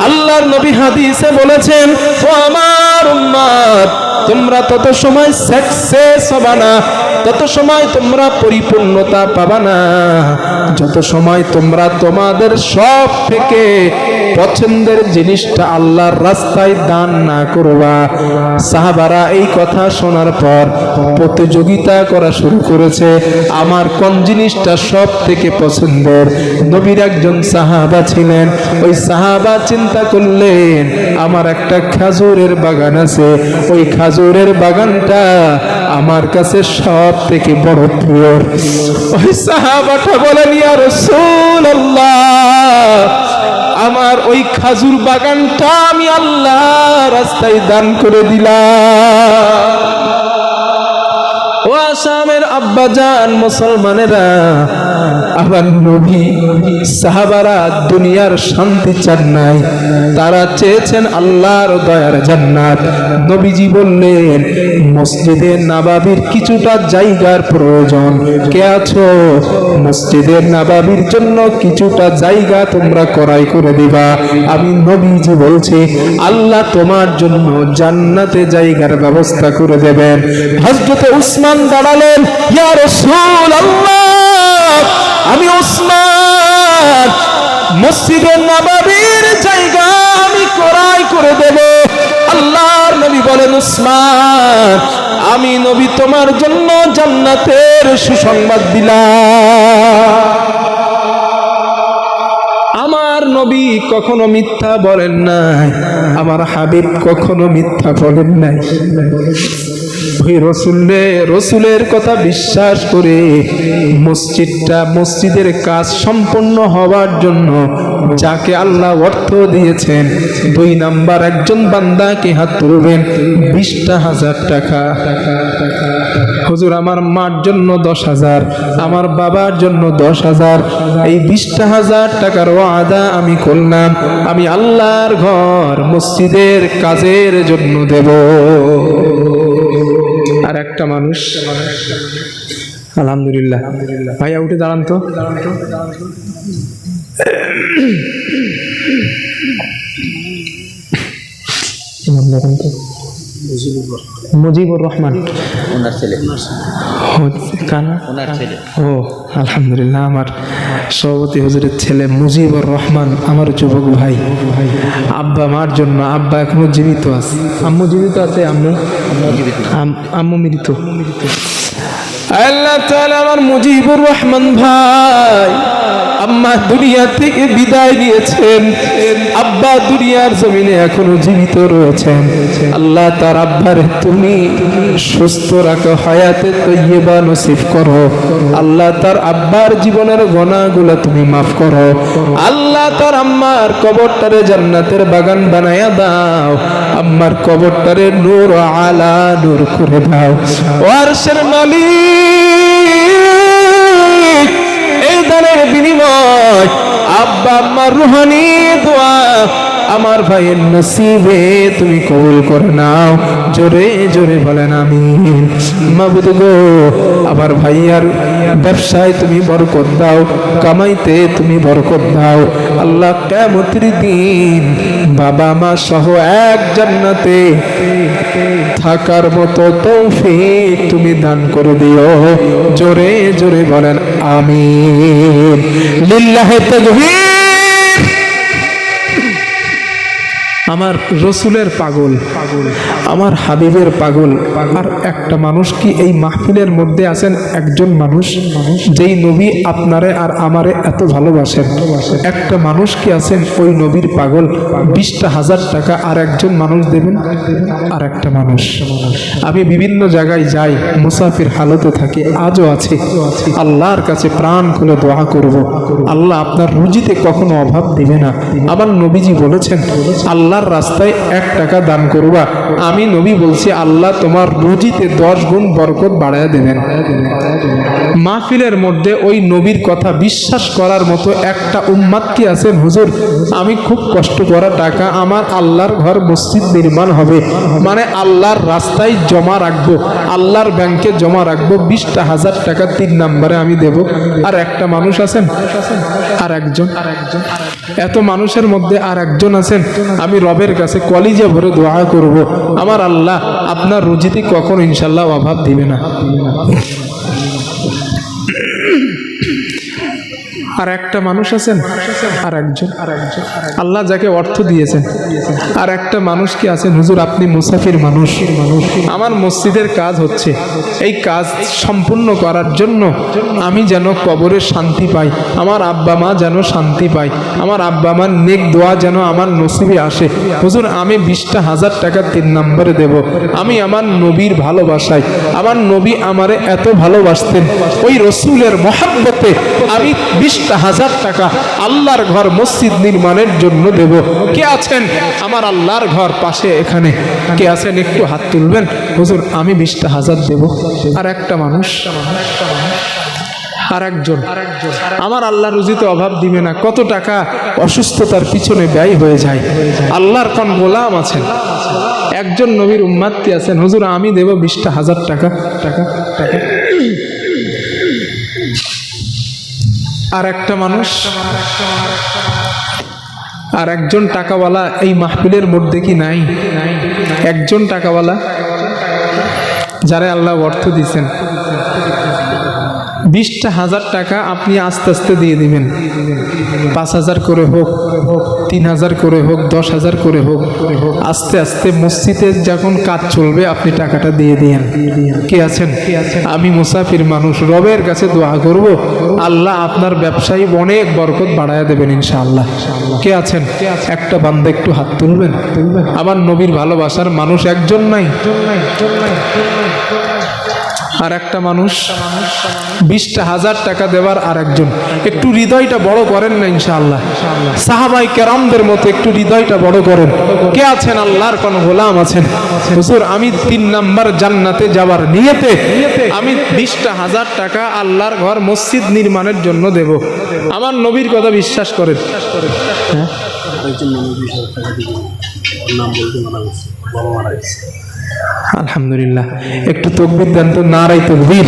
আল্লাহর নবী হাদিসে বলেছেন, ও আমার উম্মত, তোমরা তত সময় সাকসেস হবে না, তত সময় তোমরা পরিপূর্ণতা পাবা না, যত সময় তোমরা তোমাদের সব থেকে পছন্দের জিনিসটা আল্লাহর রাস্তায় দান না করবা। সাহাবারা এই কথা শোনার পর প্রতিযোগিতা করা শুরু করেছে, আমার কোন জিনিসটা সব থেকে পছন্দের। নবীর একজন সাহাবা ছিলেন, ওই সাহাবা চিন্তা করলেন, আমার একটা খেজুরের বাগান আছে, ওই খেজুরের বাগানটা আমার কাছে সব থেকে বড় প্রিয়। ওই সাহাবাটা বলেন, ইয়া রাসূলুল্লাহ, আমার ওই খেজুর বাগানটা আমি আল্লাহ রাস্তায় দান করে দিলাম। ও আসামের আব্বাজান মুসলমানেরা, আবার নবী সাহাবারা দুনিয়ার শান্তি চান নাই, তারা চেয়েছেন আল্লাহর দয়ার জান্নাত। নবীজি বললেন, মসজিদে নববীর কিছুটা জায়গার প্রয়োজন, কে আছো মসজিদে নববীর জন্য কিছুটা জায়গা তোমরা ক্রয় করে দিবা। আমি নবীজি বলছি, আল্লাহ তোমার জন্য জান্নাতে জায়গার ব্যবস্থা করে দেবেন। হযরত উসমান দাঁড়ালেন, ইয়া রাসূলুল্লাহ, আমি উসমান মসজিদে নববীর জায়গা আমি ক্রয় করে দেব। আল্লাহর নবী বলেন, উসমান, আমি নবী তোমার জন্য জান্নাতের সুসংবাদ দিলাম। আমার নবী কখনো মিথ্যা বলেন নাই, আমার হাবিব কখনো মিথ্যা বলেন নাই। ওই রসুলের কথা বিশ্বাস করে মসজিদের কাজ সম্পন্ন হওয়ার জন্য যাকে আল্লাহ অর্থ দিয়েছেন, 2 নাম্বার একজন বান্দাকে হাত তুলবেন 20,000 টাকা। হুজুর, আমার মার জন্য 10,000, আমার বাবার জন্য 10,000, এই 20,000 টাকার ওয়াদা আমি করলাম, আমি আল্লাহর ঘর মসজিদের কাজের জন্য দেব। আর একটা মানুষ, আলহামদুলিল্লাহ, ভাইয়া উঠে দাঁড়ান তো। মুজিবুর রহমান, ওনার ছেলে। ও আলহামদুলিল্লাহ, আমার সভাপতি হুজুরের ছেলে মুজিবুর রহমান, আমার যুবক ভাই। আব্বা মার জন্য, আব্বা এখনো জীবিত আছে, আম্মু জীবিত আছে, আম্মু মৃত। আল্লাহ তাআলা আমার মুজিবুর রহমান ভাই, আম্মা দুনিয়া থেকে বিদায় নিয়েছেন, আব্বা দুনিয়ার জমিনে এখনো জীবিত রয়েছেন। আল্লাহ তার আব্বারে তুমি সুস্থ রাখো, হায়াতে তৈয়বা নসিব করো। আল্লাহ তার আব্বার জীবনের গুনাহগুলো তুমি মাফ করো। আল্লাহ তার আম্মার কবরটারে জান্নাতের বাগান বানায়া দাও, আম্মার কবরটারে নূর আলা নূর করে দাও। আরশের মালিক, এই দানের বিনিময় আব্বা আম্মার রুহানি দোয়া আমার ভাইয়ের নসিবে তুমি কবুল করে নাও। জোরে জোরে বলেন আমিন। মাবুদ গো, আমার ভাইয়ার ব্যবসায় তুমি বরকত দাও, কামাইতে তুমি বরকত দাও। আল্লাহ কিয়ামতের দিন বাবা মা সহ এক জান্নাতে থাকার মতো তৌফিক তুমি দান করে দিও। জোরে জোরে বলেন আমিন। লিল্লাহি তাকবীর। আমার রসুলের পাগল, আমার হাবিবের পাগল। আর একটা মানুষ কি এই মাহফিলের মধ্যে আছেন একজন মানুষ যেই নবী আপনারে আর আমারে এত ভালোবাসেন? একটা মানুষ কি আছেন ওই নবীর পাগল? 20,000 টাকা আর একজন মানুষ দেবেন? আর একটা মানুষ। আমি বিভিন্ন জায়গায় যাই, মুসাফির হালতে থাকি, আজও আছি। আল্লাহর কাছে প্রাণ খুলে দোয়া করব, আল্লাহ আপনার রুজিতে কখনো অভাব দিবে না। আমার নবীজি বলেছেন, আল্লাহর রাস্তায় 1 টাকা দান করবা, আমি নবী বলছি আল্লাহ তোমার রুজিতে 10 গুণ বরকত বাড়ায়া দেবেন। মাহফিলের মধ্যে ওই নবীর কথা বিশ্বাস করার মতো একটা উম্মাত কি আছেন? হুজুর, আমি খুব কষ্ট করা টাকা আমার আল্লাহর ঘর মসজিদ নির্মাণ হবে, মানে আল্লাহর রাস্তায় জমা রাখবো, আল্লাহর ব্যাংকে জমা রাখবো, 20,000 টাকা 3 নম্বরে আমি দেব। আর একটা মানুষ আছেন? আর একজন এত মানুষের মধ্যে আর একজন আছেন, আমি রবের কাছে কলিজা ভরে দোয়া করব, আমার আল্লাহ আপনার রুজিতে কখনো ইনশাল্লাহ অভাব দিবে না। আর একটা মানুষ আছেন, আর একজন আল্লাহ যাকে অর্থ দিয়েছেন, আর একটা মানুষ কি আছেন, হুজুর আপনি মুসাফির মানুষ, আমার মসজিদের কাজ হচ্ছে, এই কাজ সম্পূর্ণ করার জন্য আমি যেন কবরে শান্তি পাই, আমার আব্বা মা যেন শান্তি পাই, আমার আব্বা মার নেক দোয়া যেন আমার নসিবে আসে, হুজুর আমি 20,000 টাকা 3 নম্বরে দেব, আমি আমার নবীর ভালোবাসায়, আমার নবী আমারে এত ভালোবাসতেন, ওই রসুলের মহব্বতে আমি 20,000 টাকা আল্লাহর ঘর মসজিদ নির্মাণের জন্য দেব। কে আছেন আমার আল্লাহর ঘর পাশে এখানে, কে আছেন একটু হাত তুলবেন, হুজুর আমি 20,000 দেব। আর একটা মানুষ, আর একজন, আমার আল্লাহ রুজিতে অভাব দিবে না, কত টাকা অসুস্থতার পিছনে ব্যয় হয়ে যায়, আল্লাহর কোন গোলাম আছেন, একজন নবীর উম্মাতি আছেন, হুজুর আমি দেব 20,000 টাকা টাকা টাকা। আর একটা মানুষ, আর একজন টাকাওয়ালা এই মাহফিলের মধ্যে কি নাই? একজন টাকাওয়ালা যারা আল্লাহ অর্থ দিয়েছেন, 20,000 টাকা আপনি আস্তে আস্তে দিয়ে দিবেন, 5,000 করে হোক, 3,000 করে হোক, 10,000 করে হোক, আস্তে আস্তে মসজিদে যখন কাজ চলবে আপনি টাকাটা দিয়ে দিয়েন। কে আছেন? আমি মুসাফির মানুষ, রবের কাছে দোয়া করব, আল্লাহ আপনার ব্যবসায়ী অনেক বরকত বাড়ায় দেবেন ইনশাআল্লাহ। কে আছেন? একটা বান্দা একটু হাত তুলবেন। আমার নবীর ভালোবাসার মানুষ একজন নাই? আর একটা মানুষ 20,000 টাকা দেওয়ার, আর একজন একটু হৃদয়টা বড় করেন না ইনশাআল্লাহ, সাহাবায়ে কেরামদের মতো একটু হৃদয়টা বড় করেন। কে আছেন আল্লাহর কোন গোলাম আছেন, হুজুর আমি 3 নাম্বার জান্নাতে যাওয়ার নিয়তে আমি 20,000 টাকা আল্লাহর ঘর মসজিদ নির্মাণের জন্য দেব, আমার নবীর কথা বিশ্বাস করেন। হ্যাঁ আলহামদুলিল্লাহ, একটু তাকবীর দেন তো, নারায়ে তাকবীর।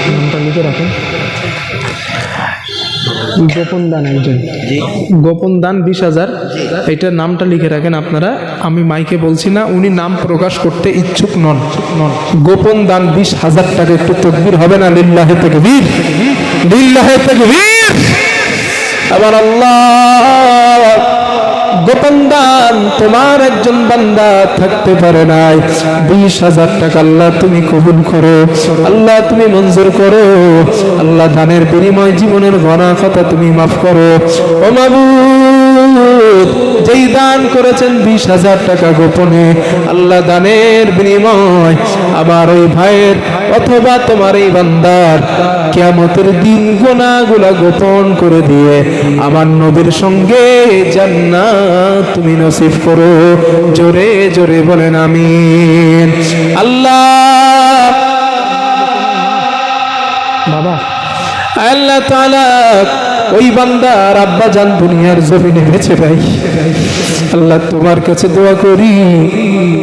নামটা লিখে রাখেন, গোপন দান, একজন গোপন দান 20,000, এটা নামটা লিখে রাখেন আপনারা, আমি মাইকে বলছি না, উনি নাম প্রকাশ করতে ইচ্ছুক নন। গোপন দান 20,000 টাকা, একটু তাকবীর হবে না? লিল্লাহি তাকবীর, লিল্লাহি তাকবীর। আমার আল্লাহ গোপন দান তোমার একজন বান্দা থাকতে পারে নাই, 20,000 টাকা আল্লাহ তুমি কবুল করো, আল্লাহ তুমি মঞ্জুর করো, আল্লাহ দানের বিনিময় জীবনের গুনাহ খাতা তুমি মাফ করো। ও মাবুদ, যেই দান করেছেন 20,000 টাকা গোপনে, আল্লাহ দানের বিনিময় আমার ওই ভাইয়ের অথবা তোমার এই বান্দার কিয়ামতের দিন গুনাহগুলো গোপন করে দিয়ে আমার নবীর সঙ্গে জান্নাত তুমি নসিব করো। জোরে জোরে বলেন আমিন। আল্লাহ বাবা, আল্লাহ তাআলা ওই বান্দার আব্বা জান দুনিয়ার জমিনে বেঁচে নাই, আল্লাহ তোমার কাছে দোয়া করি,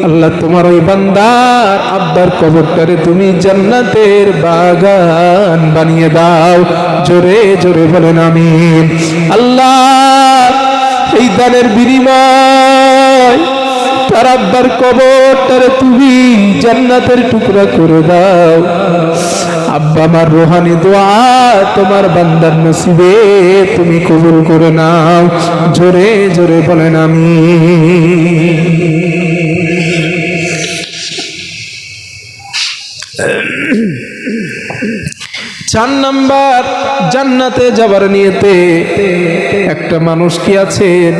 আল্লাহ তোমার ওই বান্দার আব্বার কবরটারে তুমি জান্নাতের বাগান বানিয়ে দাও। জোরে জোরে বলেন আমিন। আল্লাহ এই দানের বিনিময় তার আব্বার কবরটারে তুমি জান্নাতের টুকরা করে দাও। আব্বা আমার রোহানি দোয়া তোমার বান্দার নসিবে তুমি কবুল করে নাও। জোরে জোরে বলেন আমিন। চার নাম্বার জান্নাতে যাবার নিয়তে একটা মানুষ কি আছেন,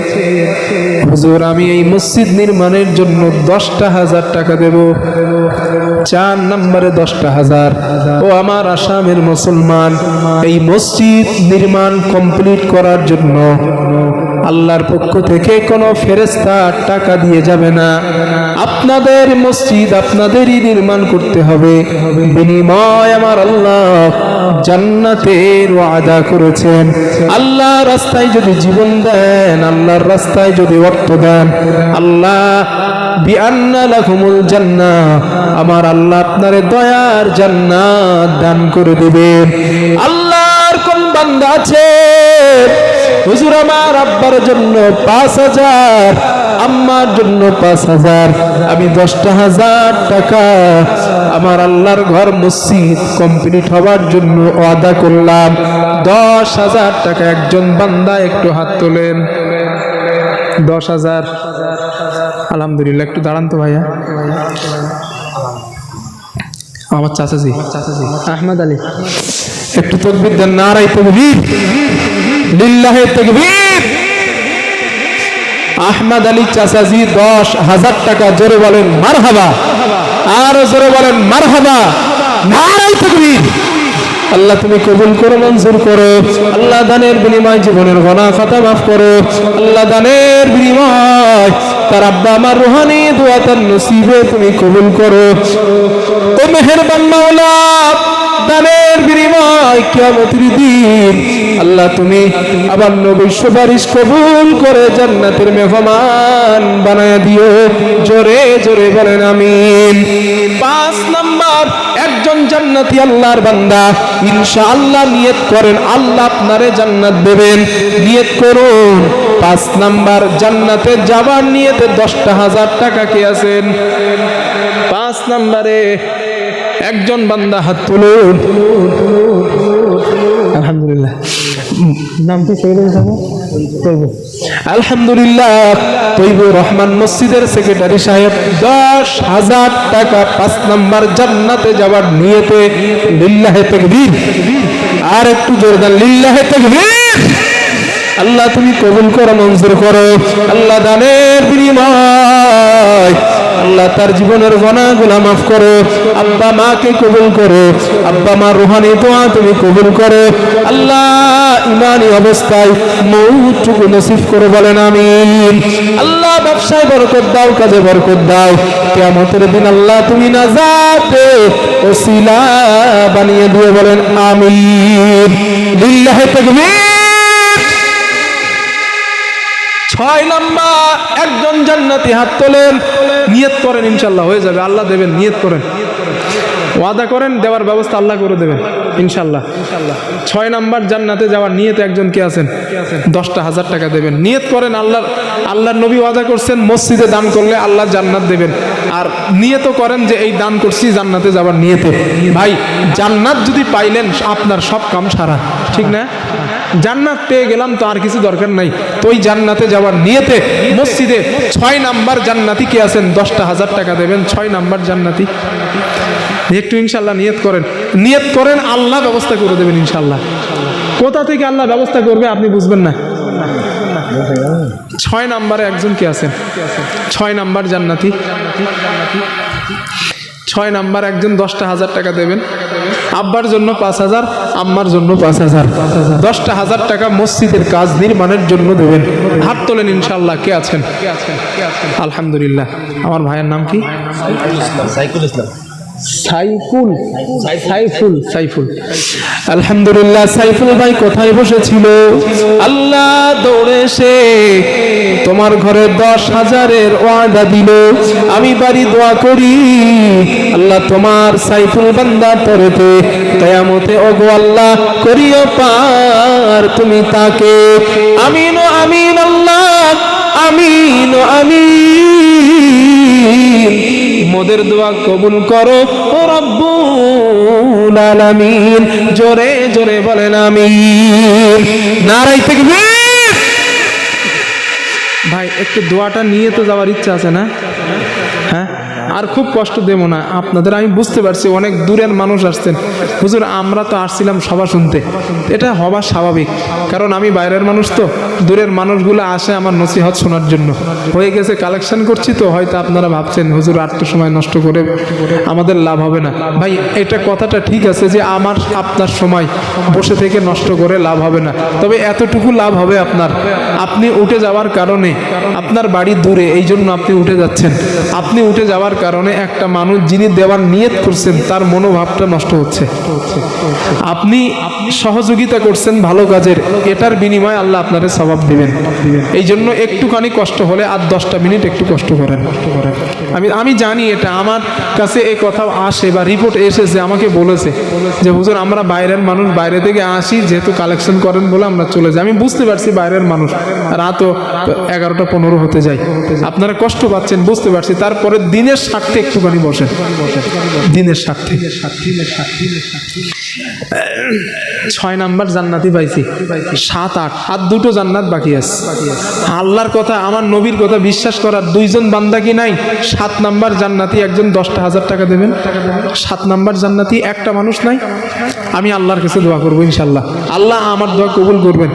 হুজুর আমি এই মসজিদ নির্মাণের জন্য 10,000 টাকা দেব। 4 নম্বরে 10,000। ও আমার আসামের মুসলমান, এই মসজিদ নির্মাণ কমপ্লিট করার জন্য আল্লাহর পক্ষ থেকে কোনো ফেরেশতা টাকা দিয়ে যাবে না। আপনাদের মসজিদ আপনাদেরই নির্মাণ করতে হবে। বিনিময় আমার আল্লাহ জান্নাতের ওয়াদা করেছেন। আল্লাহর রাস্তায় যদি জীবন দেন, আল্লাহর রাস্তায় যদি অর্থ দেন, আল্লাহ বিআন্না লাকুমুল জান্নাহ, আমার আল্লাহ আপনারে দয়ার জান্নাত দান করে দিবেন। আল্লাহর কোন বান্দা আছে হুজুর আমার আব্বার জন্য 5,000, আম্মার জন্য 5,000, আমি 10,000 টাকা আমার আল্লাহর ঘর মসজিদ কমপ্লিট হওয়ার জন্য ওয়াদা করলাম। 10,000 টাকা একজন বান্দা একটু হাত তোলেন। 10,000। আলহামদুলিল্লাহ। একটু দাঁড়ান তো ভাইয়া। আমার চাচাজি আহমদ আলী, একটু তাকবীর দেন। নারায়ে তাকবীর, লিল্লাহি তাকবীর। আহমদ আলী চাচাজি 10,000 টাকা। জোরে বলেন মারহাবা, আরো জোরে বলেন মারহাবা। নারায়ে তাকবীর। আল্লাহ তুমি কবুল করো, মঞ্জুর করো। আল্লাহ দানের বিনিময় জীবনের গুনাহ খাতা মাফ করো। আল্লাহ দানের বিনিময় তার আব্বা আমার রুহানি দোয়া তার নসিবে তুমি কবুল করো। ও মেহেরবান মাওলা, দানের বিনিময় কিয়ামতের দিন আল্লাহ তুমি আবার নবীর সুপারিশ কবুল করে জান্নাতের মেহমান বানায়া দিও। জোরে জোরে বলেন আমিন। 5 নাম্বার, একজন জান্নাতি আল্লাহর বান্দা ইনশাআল্লাহ নিয়ত করেন আল্লাহ আপনারে জান্নাত দেবেন। নিয়ত করুন। 5 নাম্বার, জান্নাতে যাবার নিয়তে 10,000 টাকা কে আছেন? 5 নাম্বারে একজন বান্দা হাত তুলুন। আলহামদুলিল্লাহ। নাম কি আলহামদুলিল্লাহ। তৈবুর রহমান মসজিদের সেক্রেটারি সাহেব 10,000 টাকা 5 নাম্বার জান্নাতে যাওয়ার নিয়তে। লিল্লাহি তাকবীর। আর একটু জোরে দেন লিল্লাহি তাকবীর। আল্লাহ তুমি কবুল করো, মঞ্জুর করো। আল্লাহ দানের বিনিময় আল্লাহ তার জীবনের গুনাহগুলো মাফ করো। আব্বা মাকে কবুল করো। আব্বা মা রুহানি দোয়া তুমি কবুল করো। আল্লাহ ঈমানি অবস্থায় মওতটুকু নসিব করো বলেন আমিন। আল্লাহ ব্যবসায় বরকত দাও, কাজে বরকত দাও। কিয়ামতের দিন আল্লাহ তুমি নাজাতে ওসিলা বানিয়ে দিও বলেন আমিন। লিল্লাহি তাকবীর। 6 নাম্বার, একজন জান্নাতি হাত তোলেন। নিয়ত করেন ইনশাআল্লাহ হয়ে যাবে, আল্লাহ দেবেন। নিয়ত করেন, ওয়াদা করেন, দেওয়ার ব্যবস্থা আল্লাহ করে দেবেন ইনশাআল্লাহ। 6 নাম্বার, জান্নাতে যাওয়ার নিয়তে একজন কে আছেন? 10,000 টাকা দেবেন। নিয়ত করেন, আল্লাহর নবী ওয়াদা করছেন মসজিদে দান করলে আল্লাহ জান্নাত দেবেন। আর নিয়ত করেন যে এই দান করছি জান্নাতে যাওয়ার নিয়তে। ভাই জান্নাত যদি পাইলেন আপনার সব কাম সারা, ঠিক না? জান্নাত পেয়ে গেলাম তো আর কিছু দরকার নাই। তো ওই জান্নাতে যাওয়ার নিয়তে মসজিদে 6 নাম্বার জান্নাতি কে আছেন? 10,000 টাকা দেবেন। 6 নাম্বার জান্নাতি একটু ইনশাআল্লাহ নিয়ত করেন। নিয়ত করেন, আল্লাহ ব্যবস্থা করে দেবেন ইনশাআল্লাহ। কোথা থেকে আল্লাহ ব্যবস্থা করবে আপনি বুঝবেন না। 6 নাম্বারে একজন কে আছেন? 6 নাম্বার জান্নাতি। 6 নাম্বার একজন 10,000 টাকা দেবেন। আব্বার জন্য 5,000, আম্মার জন্য 5,000। 10,000 টাকা মসজিদের কাজ নির্মাণের জন্য দেবেন। হাত তোলেন ইনশাআল্লাহ। কে আছেন? আলহামদুলিল্লাহ। আমার ভাইয়ের নাম কি? সাইফুল ইসলাম। সাইফুল। আলহামদুলিল্লাহ। সাইফুল ভাই কোথায় বসেছিল? আল্লাহ দৌড়ে এসে তোমার ঘরে 10,000-এর ওয়াদা দিল। আমি বাড়ি দোয়া করি আল্লাহ তোমার সাইফুল বান্দা তরেতে কিয়ামতে ওগো আল্লাহ করিও পার তুমি তাকে। আমিন ও আমিন আল্লাহ, আমিন ও আমিন। মোদের দোয়া কবুল করো ও রব্বুল আলামিন। জোরে জোরে বলেন আমিন। নারায়ে তাকবীর। ভাই একটু দোয়াটা নিয়ে তো যাওয়ার ইচ্ছা আছে না? হ্যাঁ, আর খুব কষ্ট দেবো না আপনাদের। আমি বুঝতে পারছি অনেক দূরের মানুষ আসছেন। হুজুর আমরা তো আসছিলাম সভা শুনতে, এটা হওয়া স্বাভাবিক, কারণ আমি বাইরের মানুষ তো। দূরের মানুষগুলো আসে আমার নসিহত শোনার জন্য। হয়ে গেছে কালেকশন করছি তো হয়তো আপনারা ভাবছেন হুজুর আর তো সময় নষ্ট করে আমাদের লাভ হবে না। ভাই এটা কথাটা ঠিক আছে যে আমার আপনার সময় বসে থেকে নষ্ট করে লাভ হবে না, তবে এতটুকু লাভ হবে আপনার। আপনি উঠে যাওয়ার কারণে, আপনার বাড়ি দূরে এই জন্য আপনি উঠে যাচ্ছেন, আপনি উঠে যাওয়ার কারণে একটা মানুষ যিনি দেওয়ার নিয়ত করছেন তার মনোভাবটা নষ্ট হচ্ছে। আপনি সহযোগিতা করছেন ভালো কাজের, এটার বিনিময়ে আল্লাহ আপনাদের সওয়াব দিবেন। এই জন্য একটুখানি কষ্ট হলে আর 10টা মিনিট একটু কষ্ট করেন। আমি জানি এটা, আমার কাছে এই কথা আসে বা রিপোর্ট এসেছে, আমাকে বলেছে যে হুজুর আমরা বাইরের মানুষ, বাইরে থেকে আসি, যেহেতু কালেকশন করেন বলে আমরা চলে যাই। আমি বুঝতে পারছি বাইরের মানুষ, রাতও 11টা 15 হতে যায়, আপনারা কষ্ট পাচ্ছেন বুঝতে পারছি। তারপরে দিনের স্বার্থে একটুখানি বসেন, দিনের স্বার্থে। 6 নাম্বার জান্নাতি পাইছি, 7, 8 আর 2টো জান্নাত বাকি আছে। আল্লাহর কথা, আমার নবীর কথা বিশ্বাস করার 2জন বান্দা কি নাই? 7 নাম্বার জান্নাতি একজন 10,000 টাকা দেবেন। 7 নাম্বার জান্নাতি একটা মানুষ নাই? আমি আল্লাহর কাছে দোয়া করবো ইনশাআল্লাহ, আল্লাহ আমার দোয়া কবুল করবেন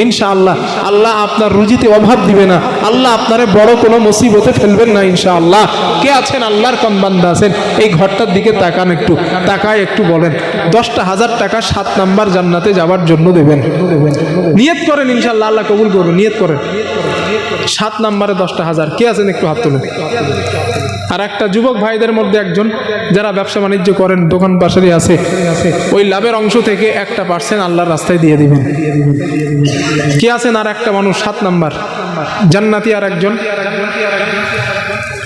ইনশাআল্লাহ। আল্লাহ আপনার রুজিতে অভাব দিবে না, আল্লাহ আপনারে বড় কোনো মুসিবতে ফেলবেন না ইনশাআল্লাহ। কে আছেন আল্লাহর কোন বান্দা আছেন এই ঘরটার দিকে তাকান, একটু তাকায় একটু বলেন 10,000 টাকা 7 নাম্বার জান্নাতে যাওয়ার জন্য দেবেন। নিয়ত করেন ইনশাআল্লাহ, আল্লাহ কবুল করবেন। নিয়ত করেন 7 নাম্বারে 10,000। কে আছেন একটু হাত তুলেন। আর একটা যুবক ভাইদের মধ্যে একজন যারা ব্যবসা বাণিজ্য করেন, দোকান পাশারি আছে, ওই লাভের অংশ থেকে 1% আল্লাহর রাস্তায় দিয়ে দিবেন। কে আছেন আর একটা মানুষ 7 নাম্বার জান্নাতি আর একজন?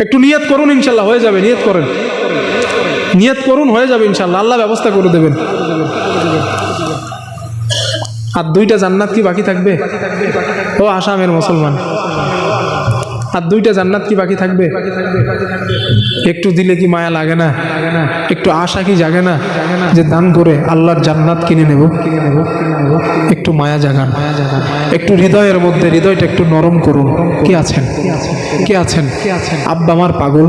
একটু নিয়ত করুন ইনশাআল্লাহ, হয়ে যাবে। নিয়ত করেন, নিয়ত করুন, হয়ে যাবে ইনশাআল্লাহ, আল্লাহ ব্যবস্থা করে দেবেন। আর 2টা জান্নাত কি বাকি থাকবে? ও আসামের মুসলমান, আর 2টা জান্নাত কি বাকি থাকবে? একটু দিলে কি মায়া লাগে না? একটু আশা কি জাগে না যে দান করে আল্লাহর জান্নাত কিনে নেব? একটু মায়া জাগান, একটু হৃদয়ের মধ্যে, হৃদয়টা একটু নরম করুন। কে আছেন? কে আছেন আব্বা আমার পাগল?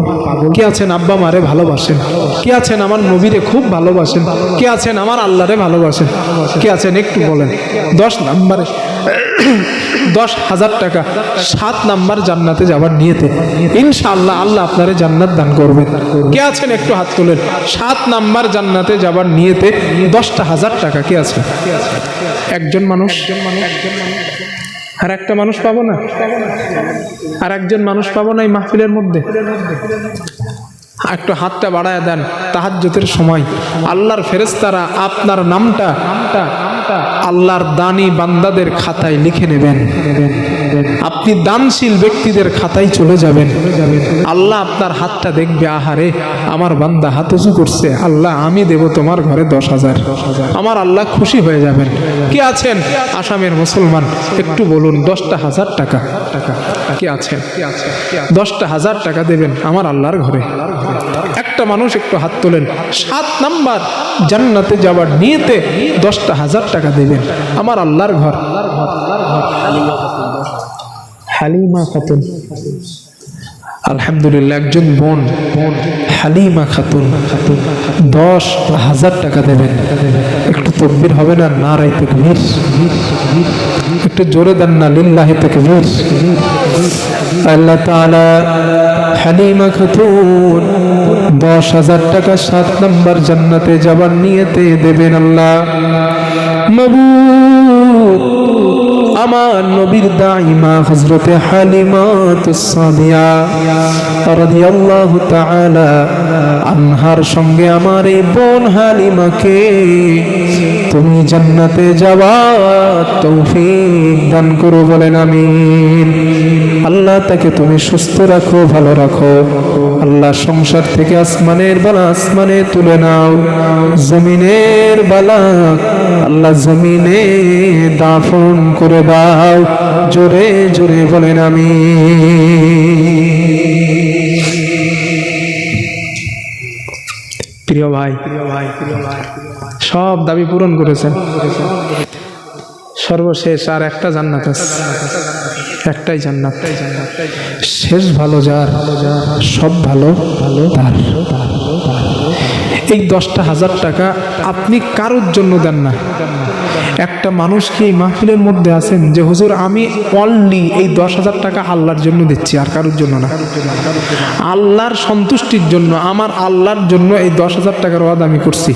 কে আছেন আব্বা মারে ভালোবাসেন? কে আছেন আমার নবীরে খুব ভালোবাসেন? কে আছেন আমার আল্লাহরে ভালোবাসেন? কে আছেন একটু বলেন। 10 নাম্বারে 10,000 টাকা 7 নাম্বার জান্নাতে যাবার নিয়েতে ইনশাআল্লাহ আল্লাহ আপনারে জান্নাত দান করবেন। কে আছেন একটু হাত তোলেন। 7 নাম্বার জান্নাতে যাবার নিয়েতে 10,000 টাকা। কে আছে? একজন মানুষ। আর একটা মানুষ পাবো না? আর একজন মানুষ পাবো না এই মাহফিলের মধ্যে? একটু হাতটা বাড়ায় দেন। তাহাজ্জুদের সময় আল্লাহর ফেরেশতারা আপনার নামটা আল্লাহর দানি বান্দাদের খাতায় লিখে নেবেন। আপনি দানশীল ব্যক্তিদের খাতায় চলে যাবেন। আল্লাহ আপনার হাতটা দেখবে, আহারে আমার বান্দা হাত উঁচু করছে, আল্লাহ আমি দেব তোমার ঘরে 10,000। আমার আল্লাহ খুশি হয়ে যাবেন। কে আছেন আসামের মুসলমান একটু বলুন। 10,000 টাকা। কে আছেন? 10,000 টাকা দেবেন আমার আল্লাহর ঘরে। একটা মানুষ একটু হাত তোলেন। 7 নাম্বার জান্নাতে যাবার নিয়তে 10,000 টাকা দেবেন আমার আল্লাহর ঘর। হালিমা খাতুন, আলহামদুলিল্লাহ, একজন বোন হালিমা খাতুন 10,000 টাকা দেবেন। একটু তাকবীর হবে না? নারায়ে তাকবীর। একটু জোরে দেন না, লিল্লাহি তাকবীর। আল্লাহ তাআলা হালিমা খাতুন 10,000 টাকা 7 নাম্বার জান্নাতে যাবার নিয়তে দেবেন। আল্লাহ মাবুদ আমার নবীর দাইমা হযরতে হালিমাতুস সাদিয়া রাদিয়াল্লাহু তাআলা আনহার সঙ্গে আমার এই বোন হালিমাকে তুমি জান্নাতে যাওয়ার তৌফিক দান করো, বলেন আমিন। আল্লাহ তাকে তুমি সুস্থ রাখো, ভালো রাখো। আল্লাহ সংসার থেকে আসমানের বালা আসমানে তুলে নাও, জমিনের বালা আল্লাহ জমিনে দাফন করে দাও। জোরে জোরে বলেন আমিন। প্রিয় ভাই, সব দাবি পূরণ করেছেন। সর্বশেষ আর একটা জান্নাত আছে, একটাই জান্নাত। শেষ ভালো যার, সব ভালো তার। এই 10,000 টাকা আপনি কারোর জন্য দেন না। একটা মানুষ কি এই মাহফিলের মধ্যে আছেন যে হুজুর আমি অনলি এই 10,000 টাকা আল্লাহর জন্য দিচ্ছি, আর কারোর জন্য না, আল্লাহর সন্তুষ্টির জন্য, আমার আল্লাহর জন্য এই 10,000 টাকার ওয়াদা আমি করছি।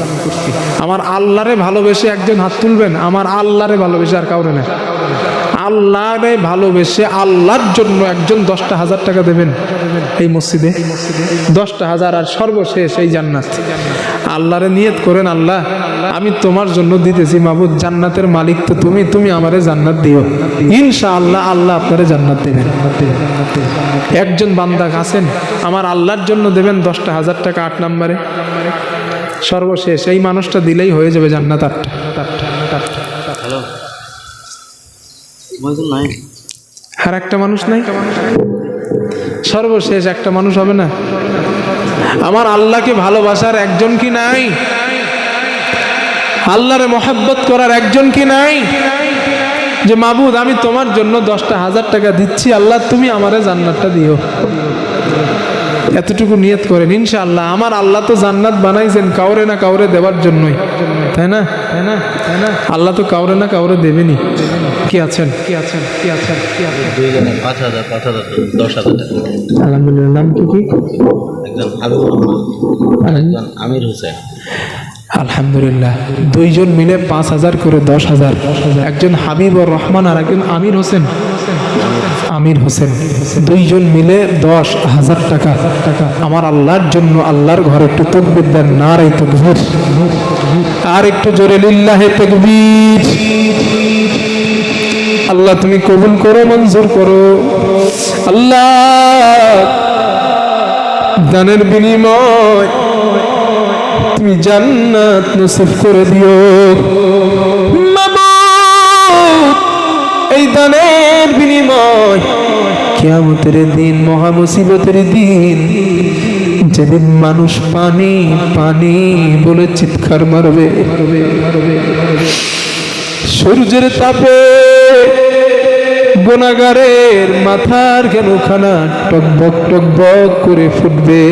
আমার আল্লাহরে ভালোবেসে একজন হাত তুলবেন, আমার আল্লাহরে ভালোবেসে, আর কাউরে না। আল্লাহরে ভালোবেসে আল্লাহর জন্য একজন 10,000 টাকা দেবেন এই মসজিদে, 10,000, আর সর্বশেষ এই জান্নাত। আল্লাহরে নিয়ত করেন, আল্লাহ আমি তোমার জন্য দিতেছি মাবুদ, জান্নাতের মালিক তো তুমি, তুমি আমারে জান্নাত দিও, ইনশাআল্লাহ আল্লাহ আপনারে জান্নাত দেবেন। একজন বান্দা আছেন আমার আল্লাহর জন্য দেবেন 10,000 টাকা 8 নম্বরে, সর্বশেষ এই মানুষটা দিলেই হয়ে যাবে জান্নাত 8টা। আর একটা মানুষ নাই, সর্বশেষ একটা মানুষ হবে না? আমার আল্লাহকে ভালোবাসার একজন কি নাই? আল্লাহরে মহব্বত করার একজন কি নাই? যে মাবুদ আমি তোমার জন্য 10,000 টাকা দিচ্ছি, আল্লাহ তুমি আমারে জান্নাতটা দিও। এতটুকু নিয়ত করেন, ইনশাআল্লাহ আমার আল্লাহ তো জান্নাত বানাইছেন কাউরে না কাউরে দেওয়ার জন্যই, তাই না? আল্লাহ তো কাউরে না কাউরে দেবেনি। কি আছেন? দুইজনে 5,000 10,000 টাকা। আলহামদুলিল্লাহ। নাম কি? একজন হাবিবুর রহমান, একজন আমির হোসেন। আলহামদুলিল্লাহ, দুইজন মিলে 5,000 করে 10,000, একজন হাবিবুর রহমান আর একজন আমির হোসেন। দুইজন মিলে 10,000 টাকা আমার আল্লাহর জন্য আল্লাহর ঘরে একটু তাকবীর দেন, নারে তাকবীর, আর একটু জোরে লিল্লাহে তাকবীর। আল্লাহ তুমি কবুল করো, মঞ্জুর করো। আল্লাহ দানের বিনিময় তুমি জান্নাত নসিব করে দিও মাবুদ। এই দানের বিনিময় কিয়ামতের দিন, মহা মুসিবতের দিন, যেদিন মানুষ পানি পানি বলে চিৎকার মারবে, সূর্যের তাপে গুনাহগারের মাথার কেনখানা টকবক টকবক করে ফুটবে,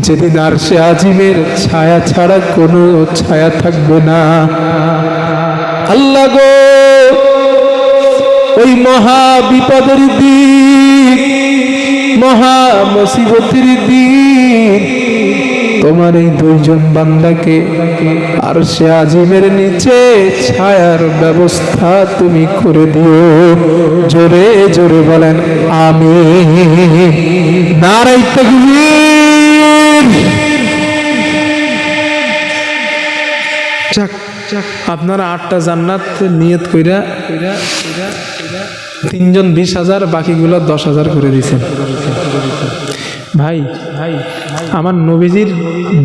যেদিন আরশে আজিমের ছায়া ছাড়া কোনো ছায়া থাকবে না। আল্লাহ গো, ওই মহা বিপদের দিন, মহা মুসিবতের দিন তোমার এই দুইজন বান্দাকে আরশে আজিমের নিচে ছায়ার ব্যবস্থা তুমি করে দিও। জোরে জোরে বলেন আমিন, নারে তাকবীর। আপনারা 8টা জান্নাত নিয়ত কইরা 3জন 20,000, বাকিগুলো 10,000 করে দিয়েছেন। ভাই আমার নবীজির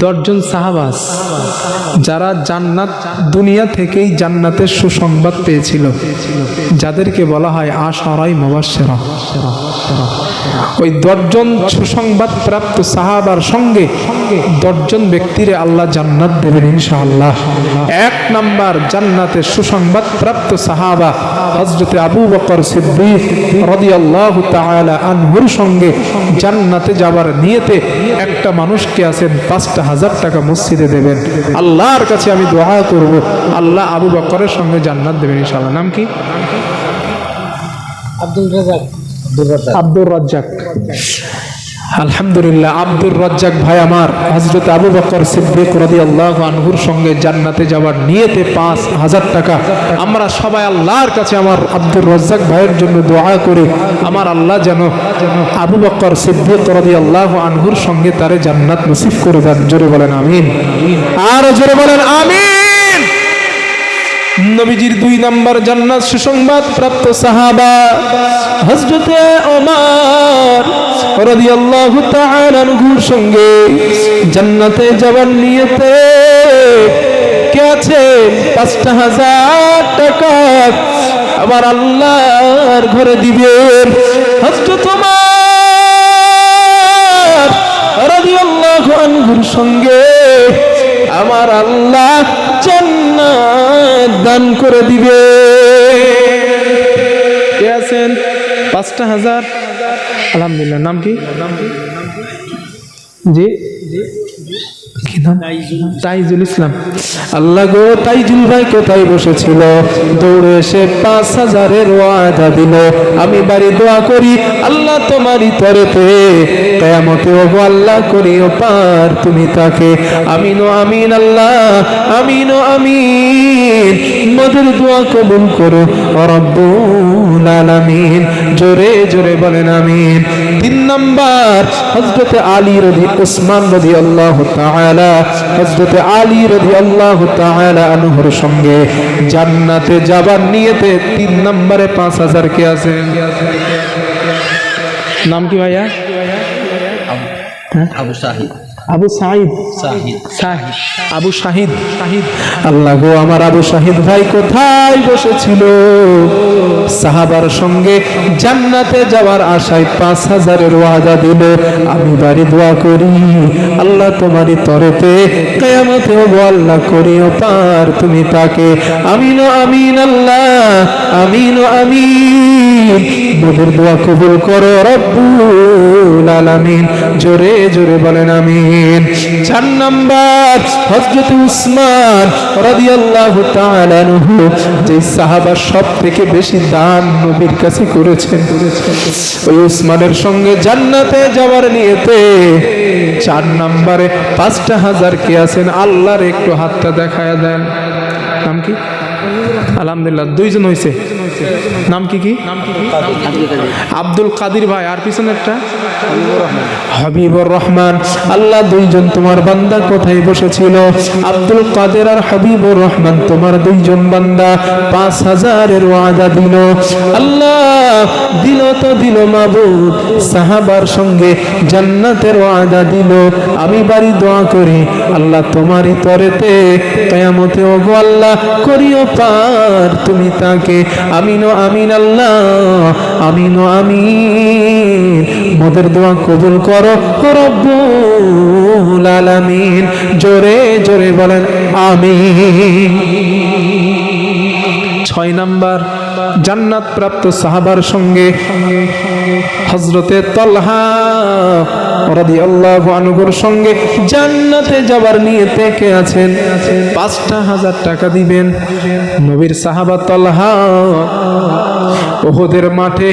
10 জন সাহাবা যারা জান্নাত, দুনিয়া থেকেই জান্নাতের সুসংবাদ পেয়েছিল, যাদেরকে বলা হয় আশারাই মুবাশশিরা। ওই 10 জন সুসংবাদ প্রাপ্ত সাহাবার সঙ্গে 10 জন ব্যক্তিরে আল্লাহ জান্নাত দেবেন ইনশাআল্লাহ। 1 নাম্বার জান্নাতের সুসংবাদ প্রাপ্ত সাহাবা হযরত আবু বকর সিদ্দিক রাদিয়াল্লাহু তাআলা আনহুর সঙ্গে জান্নাতে যাবার নিয়তে একটা মানুষকে আছেন 5,000 টাকা মসজিদে দেবেন। আল্লাহর কাছে আমি দোয়া করব আল্লাহ আবু বকরের সঙ্গে জান্নাত দেবেন ইনশাআল্লাহ। নাম কি? আব্দুর রাজ্জাক। আলহামদুলিল্লাহ, আব্দুর রাজ্জাক ভাই আমার হযরত আবু বকর সিদ্দিক রাদিয়াল্লাহু আনহুর সঙ্গে জান্নাতে যাওয়ার নিয়তে 5,000 টাকা আমরা সবাই আল্লাহর কাছে আমার আব্দুর রাজ্জাক ভাইয়ের জন্য দোয়া করে আমার আল্লাহ যেন আবু বকর সিদ্দিক রাদিয়াল্লাহু আনহুর সঙ্গে তারে জান্নাত নসিব করে দেন। জোরে বলেন আমিন, আর জোরে বলেন আমিন। নবীজির 2 নাম্বার জান্নাত সুসংবাদ প্রাপ্ত সাহাবা হযরত ওমর রাদিয়াল্লাহু তাআলা আনহুর সঙ্গে জান্নাতে যাবার নিয়তে কে আছেন 5,000 টাকা আমার আল্লাহর ঘরে দিবেন। হযরত ওমর রাদিয়াল্লাহু আনহুর সঙ্গে আমার আল্লাহ জান্নাত দান করে দিবে। কে আছেন 5,000? আলহামদুলিল্লাহ। নাম কি? জি কি নাম? তাইজুল ইসলাম। আল্লাহ গো, তাইজুল ভাই কোথায় বসেছিল, দৌড়ে এসে 5,000-এর ওয়াদা দিল। আমি বাড়ি দোয়া করি, আল্লাহ তোমারই তরেতে কিয়ামতে ওগো আল্লাহ করিও পার তুমি তাকে। আমিন ও আমিন আল্লাহ, আমিন ও আমিন। মধুর দোয়া কবুল করো রব্বুল আলামিন। জোরে জোরে বলেন আমিন। 3 নাম্বার, হযরতে আলী উসমান রাদিয়াল্লাহু তাআলা, হযরতে আলী রাদিয়াল্লাহু তাআলা আনহুর সঙ্গে জান্নাতে যাবার নিয়তে 3 নম্বরে 5,000 কে আছেন? নাম কি ভাইয়া? আবু শাহিদ। আবু সাঈদ। শাহিদ। শাহিদ, আবু শাহিদ। আল্লাহ গো, আমার আবু শাহিদ ভাই কোথায় বসেছিল, সাহাবার সঙ্গে জান্নাতে যাওয়ার আশায় 5,000-এর ওয়াদা দিল। আমি বাড়ি দোয়া করি, আল্লাহ তোমারই তরেতে কিয়ামতে ওগো আল্লাহ করিও পার তুমি তাকে। আমিন ও আমিন আল্লাহ, আমিন ও আমিন। মধুর দোয়া কবুল করো রব্বুল আলামিন। জোরে জোরে বলেন আমিন। 4 নাম্বার, হযরত উসমান রাদিয়াল্লাহু তাআলা আনহু, যে সাহাবা সবথেকে বেশি দান নবীর কাছে করেছেন, ওই উসমানের সঙ্গে জান্নাতে যাওয়ার নিয়তে 4 নম্বরে 5,000 কে আছেন? আল্লাহর একটু হাতটা দেখায়া দেন। নাম কি? আলহামদুলিল্লাহ, 2 জন হয়েছে। নাম কি? আব্দুল কাদির ভাই। আর পিছনেরটা হাবিবুর রহমান। আল্লাহ, 2 জন তোমার বান্দা কোথায় বসেছিল? আব্দুল কাদের আর হাবিবুর রহমান, তোমার 2 জন বান্দা 5,000-এর ওয়াদা দিল। আল্লাহ দিল তো দিল মাবুদ, সাহাবার সঙ্গে জান্নাতের ওয়াদা দিল। আমি বাড়ি দোয়া করি, আল্লাহ তোমারই তরেতে কিয়ামতে ওগো আল্লাহ করিও পার তুমি তাকে। আমিন ও আমিন আল্লাহ, আমিন ও আমিন। মোদের দোয়া কবুল করো রব্বুল আলামিন। জোরে জোরে বলেন আমিন। 6 নাম্বার, জান্নাত প্রাপ্ত সাহাবার সঙ্গে হযরতে তালহা রাদিয়াল্লাহু আনহুর সঙ্গে জান্নাতে যাবার নিয়তে কে আছেন? 5,000 টাকা দিবেন। নবীর সাহাবা তালহা উহুদের মাঠে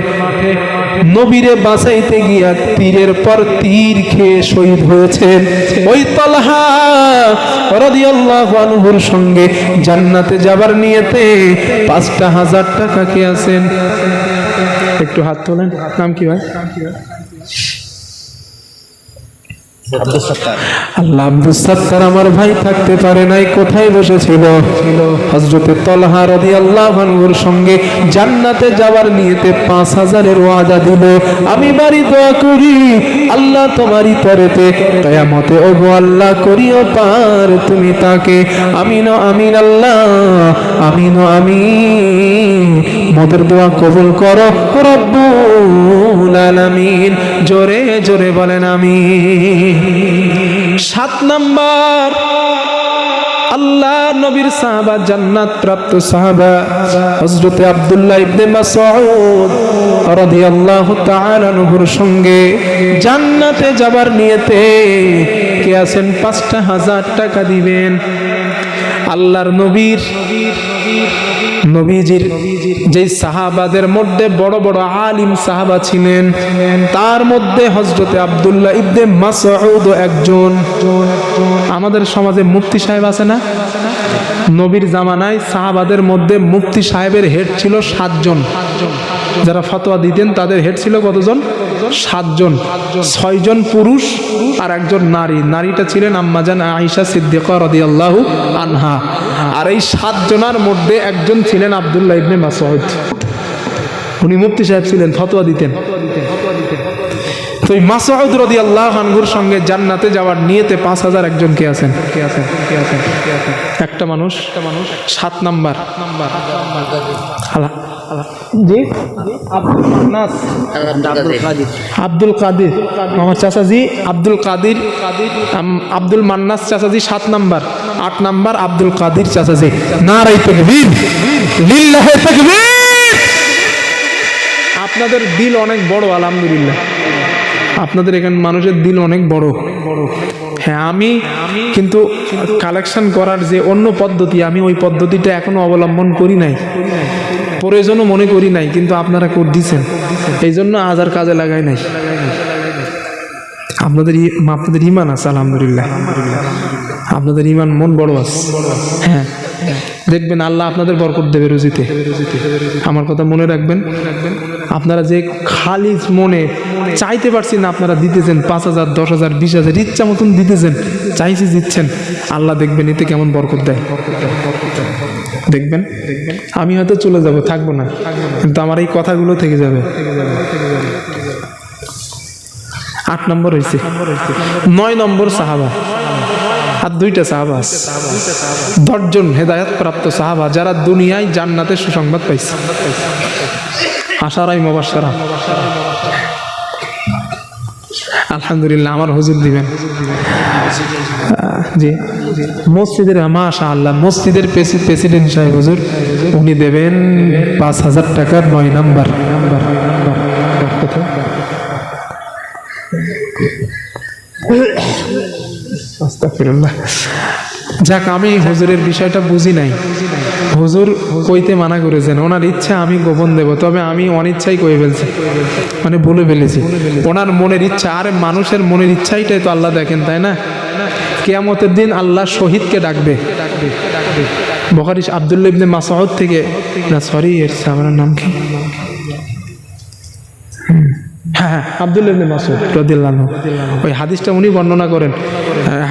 নবীরে বাঁচাইতে গিয়া তীরের পর তীর খেয়ে শহীদ হয়েছেন। ওই তালহা রাদিয়াল্লাহু আনহুর সঙ্গে জান্নাতে যাবার নিয়তে 5,000 টাকা কে আছেন? একটু হাত তোলেন। নাম কি ভাই? আব্দুল সত্তার। আল্লাহ, আব্দুল সত্তার আমার ভাই থাকতে পারে নাই, কোথায় বসেছিল? হযরতে তালহা রাদিয়াল্লাহু আনহুর সঙ্গে জান্নাতে যাওয়ার নিয়তে 5,000-এর ওয়াদা দিল। আমি বাড়ি দোয়া করি, আল্লাহ তোমারই তরেতে কিয়ামতে ওগো আল্লাহ করিও পার তুমি তাকে। আমিন ও আমিন আল্লাহ, আমিন ও আমিন। মোদের দোয়া কবুল করো রব্বুল আলামিন। জোরে জোরে বলেন আমিন। 7 নাম্বার, আল্লাহ নবীর সাহাবা, জান্নাত প্রাপ্ত সাহাবা হযরতে আব্দুল্লাহ ইবনে মাসউদ রাদিয়াল্লাহু তাআলা আনহুর সঙ্গে জান্নাতে যাবার নিয়তে কে আছেন? 5,000 টাকা দিবেন। আল্লাহর নবীজির যে সাহাবাদের মধ্যে বড় বড় আলিম সাহাবা ছিলেন, তার মধ্যে হযরতে আব্দুল্লাহ ইবনে মাসউদ একজন। আমাদের সমাজে মুফতি সাহেব আছে না? নবীর জামানায় সাহাবাদের মধ্যে মুফতি সাহেবের হেড ছিল 7 জন। যারা ফতোয়া দিতেন তাদের হেড ছিল কতজন? 7 জন। 6 জন পুরুষ আর 1 জন নারী। নারীটা ছিলেন আম্মাজান আয়েশা সিদ্দিকা রাদিয়াল্লাহু আনহা। আর এই 7 জনের মধ্যে একজন ছিলেন আব্দুল্লাহ ইবনে মাসউদ। উনি মুফতি সাহেব ছিলেন, ফতোয়া দিতেন। তো এই মাসউদ রাদিয়াল্লাহু আনহুর সঙ্গে জান্নাতে যাওয়ার নিয়তে 5,000 একজন কে আছেন? একটা মানুষ। 7 নাম্বার, জি আব্দুল কাদির, আমার চাচাজি আব্দুল কাদির, আব্দুল মান্নাস চাচাজি 7 নাম্বার। 8 নাম্বার আব্দুল কাদির চাচাজি। নারে তাকবীর, লিল্লাহি তাকবীর। আপনাদের দিল অনেক বড়, আলহামদুলিল্লাহ। আপনাদের এখানে মানুষের দিল অনেক বড়। হ্যাঁ, আমি কিন্তু কালেকশন করার যে অন্য পদ্ধতি, আমি ওই পদ্ধতিটা এখনো অবলম্বন করি নাই, প্রয়োজনও মনে করি নাই, কিন্তু আপনারা করে দিচ্ছেন, এই জন্য আজ আর কাজে লাগাই নাই। আপনাদের ইমান আছে আলহামদুলিল্লাহ, আপনাদের ইমান মন বড় আছে। হ্যাঁ, দেখবেন আল্লাহ আপনাদের বরকত দেবে রুজিতে। আমার কথা মনে রাখবেন। আপনারা যে খালি মনে চাইতে পারছি না, আপনারা দিতেছেন 5,000, 10,000, 20,000 ইচ্ছা মতন দিতেছেন, চাইছি দিচ্ছেন, আল্লাহ দেখবেন এতে কেমন বরকত দেয়। দেখবেন আমি হয়তো চলে যাব, থাকবো না, কিন্তু আমার এই কথাগুলো থেকে যাবে। 8 নম্বর হয়েছে। 9 নম্বর সাহাবা, আর 2টা সাহাবা আছে, 10 জন হেদায়েত প্রাপ্ত সাহাবা যারা দুনিয়ায় জান্নাতের সুসংবাদ পাইছে। আশারাই মুবাশশারা, আলহামদুলিল্লাহ। আমার হুজুর দিবেন জি, মসজিদের মাশাআল্লাহ, মসজিদের প্রেসিডেন্ট সাহেব হুজুর, উনি দেবেন 5,000 টাকার 9 নাম্বার। আস্তাগফিরুল্লাহ। যাক, আমি হুজুরের বিষয়টা বুঝি নাই, হুজুর কইতে মানা করেছেন, ওনার ইচ্ছা আমি গোপন দেব, তবে আমি অনিচ্ছাই কয়ে ফেলছি, মানে বলে ফেলেছি ওনার মনের ইচ্ছা। আরে মানুষের মনের ইচ্ছাইটাই তো আল্লাহ দেখেন, তাই না? কিয়ামতের দিন আল্লাহ শহীদকে ডাকবে। বুখারী আব্দুল্লাহ ইবনে মাসউদ থেকে, না সরি, এর সাহাবার নাম কি? হ্যাঁ, আব্দুল্লাহ ইবনে মাসউদ রাদিয়াল্লাহু আনহু, ওই হাদিসটা উনি বর্ণনা করেন।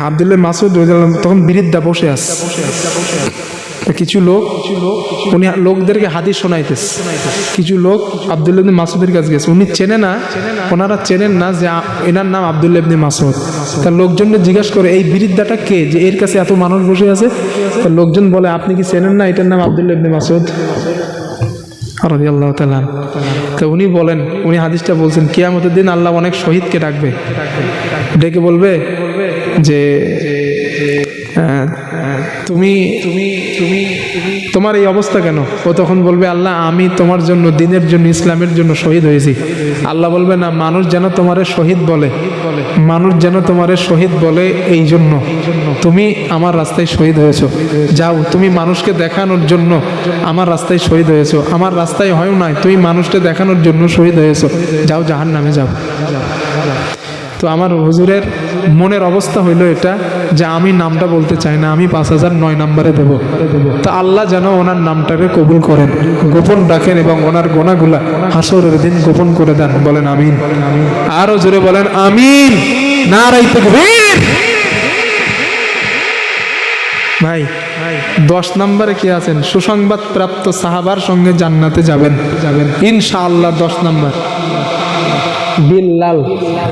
আব্দুল্লাহ মাসউদ রাদিয়াল্লাহু আনহু তখন বিরিদ্ধা বসে আছে, কিছু লোক, উনি লোকদেরকে হাদিস শোনাইতেছে। কিছু লোক আব্দুল্লাহ ইবনে মাসউদের কাছে গেছে, উনি চেনে না, ওনারা চেনেন না যে এনার নাম আব্দুল্লাহ ইবনে মাসউদ। তার লোকজনকে জিজ্ঞাসা করে, এই বিরিদ্ধাটা কে, যে এর কাছে এত মানুষ বসে আছে? তার লোকজন বলে, আপনি কি চেনেন না, এটার নাম আব্দুল্লাহ ইবনে মাসউদ রাদিয়াল্লাহু তাআলা। তো উনি বলেন, উনি হাদিসটা বলছেন, কিয়ামতের দিন আল্লাহ অনেক শহীদকে ডাকবে, ডেকে বলবে যে তুমি তুমি তুমি তোমার এই অবস্থা কেন? ও তখন বলবে, আল্লাহ আমি তোমার জন্য, দিনের জন্য, ইসলামের জন্য শহীদ হয়েছি। আল্লাহ বলবে, না, মানুষ যেন তোমারে শহীদ বলে, মানুষ যেন তোমারে শহীদ বলে, এই জন্য তুমি আমার রাস্তায় শহীদ হয়েছো। যাও, তুমি মানুষকে দেখানোর জন্য আমার রাস্তায় শহীদ হয়েছো, আমার রাস্তায় হয় নাই, তুমি মানুষকে দেখানোর জন্য শহীদ হয়েছো, যাও জাহান্নামে যাও। তো আমার হুজুরের মনের অবস্থা হইল এটা, যে আমি নামটা বলতে চাই না, আমি 5,000 9 নম্বরে দেব। তো আল্লাহ যেন ওনার নামটাকে কবুল করেন, গোপন রাখেন, এবং ওনার গোনাগুলা হাসরের দিন গোপন করে দেন। বলেন আমিন। আরো জোরে বলেন আমিন। নারায়ে তাকবীর। ভাই 10 নম্বরে কি আছেন? সুসংবাদ প্রাপ্ত সাহাবার সঙ্গে জান্নাতে যাবেন ইনশাআল্লাহ। 10 নম্বর বিল্লাল।